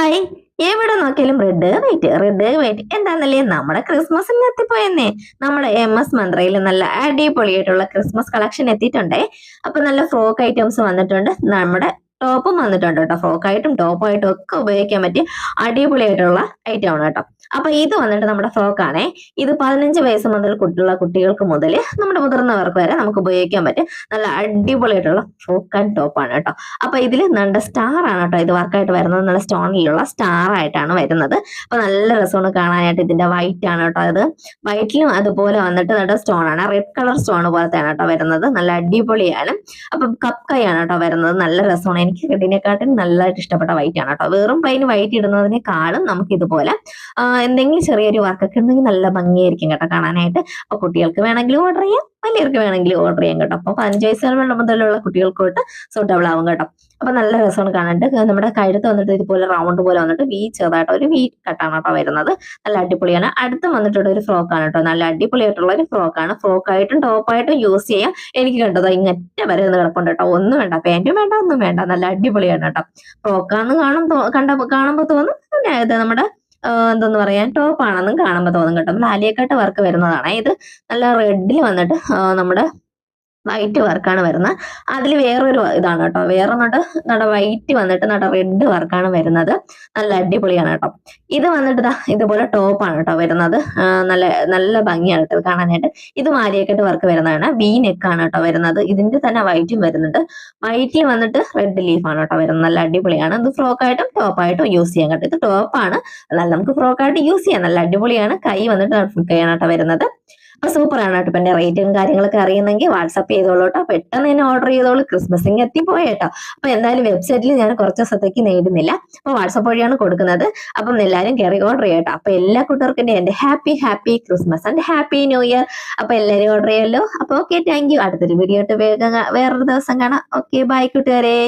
Hi. എവിടെ നോക്കിയാലും red white എന്താന്നല്ലേ നമ്മുടെ ക്രിസ്മസിന് എത്തിപ്പോയെന്നേ. നമ്മുടെ MS മന്ത്രയിൽ നല്ല അടിപൊളിയായിട്ടുള്ള ക്രിസ്മസ് കളക്ഷൻ എത്തിയിട്ടുണ്ടേ. അപ്പൊ നല്ല ഫ്രോക്ക് ഐറ്റംസ് വന്നിട്ടുണ്ട്, നമ്മുടെ ടോപ്പും വന്നിട്ടുണ്ട് കേട്ടോ. ഫ്രോക്കായിട്ടും ടോപ്പായിട്ടും ഒക്കെ ഉപയോഗിക്കാൻ പറ്റിയ അടിപൊളിയായിട്ടുള്ള ഐറ്റം ആണ് കേട്ടോ. അപ്പൊ ഇത് വന്നിട്ട് നമ്മുടെ ഫ്രോക്കാണേ. ഇത് 15 വയസ്സ് മുതൽ കുട്ടികൾക്ക് മുതൽ നമ്മുടെ മുതിർന്നവർക്ക് വരെ നമുക്ക് ഉപയോഗിക്കാൻ പറ്റിയ നല്ല അടിപൊളിയായിട്ടുള്ള ഫ്രോക്ക് ആൻഡ് ടോപ്പാണ് കേട്ടോ. അപ്പൊ ഇതിൽ നല്ല സ്റ്റാർ ആണ് കേട്ടോ ഇത് വർക്കായിട്ട് വരുന്നത്. നല്ല സ്റ്റോണിലുള്ള സ്റ്റാർ ആയിട്ടാണ് വരുന്നത്. അപ്പൊ നല്ല രസമാണ് കാണാനായിട്ട്. ഇതിന്റെ വൈറ്റ് ആണ് കേട്ടോ. ഇത് വൈറ്റിലും അതുപോലെ വന്നിട്ട് നല്ല സ്റ്റോൺ ആണ്, റെഡ് കളർ സ്റ്റോൺ പോലത്തെയാണ് കേട്ടോ വരുന്നത്. നല്ല അടിപൊളിയാണ്. അപ്പം കപ്പ് കൈ ആണ് കേട്ടോ വരുന്നത്. നല്ല രസമാണ്. എനിക്ക് റെഡിനെക്കാട്ടും നല്ലതായിട്ട് ഇഷ്ടപ്പെട്ട വൈറ്റ് ആണ് കേട്ടോ. വെറും പ്ലെയിൻ വൈറ്റ് ഇടുന്നതിനേക്കാളും നമുക്ക് ഇതുപോലെ എന്തെങ്കിലും ചെറിയൊരു വർക്കൊക്കെ ഉണ്ടെങ്കിൽ നല്ല ഭംഗിയായിരിക്കും കേട്ടോ കാണാനായിട്ട്. അപ്പൊ കുട്ടികൾക്ക് വേണമെങ്കിലും ഓർഡർ ചെയ്യാം, വലിയവർക്ക് വേണമെങ്കിലും ഓർഡർ ചെയ്യാം കേട്ടോ. അപ്പൊ 15 വയസ്സ് മുതലുള്ള കുട്ടികൾക്കോട്ട് സൂട്ടബിൾ ആവും കേട്ടോ. അപ്പൊ നല്ല രസമാണ് കാണാനായിട്ട്. നമ്മുടെ കഴുത്ത് വന്നിട്ട് ഇതുപോലെ റൗണ്ട് പോലെ വന്നിട്ട് ചെറുതായിട്ട് ഒരു വി കട്ടാണ് കേട്ടോ വരുന്നത്. നല്ല അടിപൊളിയാണ്. അടുത്ത് വന്നിട്ടുള്ള ഒരു ഫ്രോക്കാണ് കേട്ടോ. നല്ല അടിപൊളിയായിട്ടുള്ള ഒരു ഫ്രോക്കാണ്. ഫ്രോക്കായിട്ടും ടോപ്പായിട്ടും യൂസ് ചെയ്യാം. എനിക്ക് കണ്ടതോ ഇങ്ങറ്റ വരെ ഒന്ന് കിടപ്പുണ്ട് കേട്ടോ. ഒന്നും വേണ്ട, പാന്റും വേണ്ട, ഒന്നും വേണ്ട. നല്ല അടിപൊളിയാണ് കേട്ടോ. ഫ്രോക്കാന്ന് കാണുമ്പോ തോന്നും ഇത് നമ്മുടെ എന്തെന്ന് പറയാൻ ടോപ്പ് ആണെന്നും കാണുമ്പോൾ തോന്നും കേട്ടോ. ആലിയക്കട്ട് വർക്ക് വരുന്നതാണ് ഇത്. നല്ല റെഡിൽ വന്നിട്ട് നമ്മുടെ വൈറ്റ് വർക്കാണ് വരുന്നത്. അതിൽ വേറൊരു ഇതാണ് കേട്ടോ. വേറെ നട വൈറ്റ് വന്നിട്ട് നട റെഡ് വർക്കാണ് വരുന്നത്. നല്ല അടിപൊളിയാണ് കേട്ടോ. ഇത് വന്നിട്ട് ഇതുപോലെ ടോപ്പാണ് കേട്ടോ വരുന്നത്. നല്ല നല്ല ഭംഗിയാണ് കേട്ടോ കാണാനായിട്ട്. ഇത് മാലിയക്കെട്ട് വർക്ക് വരുന്നതാണ്. വി നെക്കാണ് കേട്ടോ വരുന്നത്. ഇതിന്റെ തന്നെ വൈറ്റും വരുന്നുണ്ട്. വൈറ്റിൽ വന്നിട്ട് റെഡ് ലീഫാണ് കേട്ടോ വരുന്നത്. നല്ല അടിപൊളിയാണ്. ഇത് ഫ്രോക്കായിട്ടും ടോപ്പായിട്ടും യൂസ് ചെയ്യാൻ കേട്ടോ. ഇത് ടോപ്പാണ്, എന്നാൽ നമുക്ക് ഫ്രോക്കായിട്ട് യൂസ് ചെയ്യാം. നല്ല അടിപൊളിയാണ്. കൈ വന്നിട്ട് ഫുൾ കൈയാണ് കേട്ടോ വരുന്നത്. അപ്പൊ സൂപ്പർ ആണ് കേട്ടോ. ഇപ്പൊ എന്റെ റേറ്റും കാര്യങ്ങളൊക്കെ അറിയുന്നെങ്കിൽ വാട്സപ്പ് ചെയ്തോളൂ കേട്ടോ. പെട്ടെന്ന് തന്നെ ഓർഡർ ചെയ്തോളൂ. ക്രിസ്മസിന് എത്തിപ്പോയേട്ടോ. അപ്പൊ എന്തായാലും വെബ്സൈറ്റിൽ ഞാൻ കുറച്ച് ദിവസത്തേക്ക് നേടുന്നില്ല. അപ്പൊ വാട്സപ്പ് വഴിയാണ് കൊടുക്കുന്നത്. അപ്പം എല്ലാവരും കയറി ഓർഡർ ചെയ്യട്ടോ. അപ്പൊ എല്ലാ കൂട്ടുകാർക്കും എന്റെ happy Christmas and happy new year. അപ്പൊ എല്ലാവരും ഓർഡർ ചെയ്യല്ലോ. അപ്പൊ ഓക്കെ, താങ്ക് യു. അടുത്തൊരു വീഡിയോ ആയിട്ട് വേറൊരു ദിവസം കാണാം. ഓക്കെ, ബൈ കൂട്ടുകാരെ.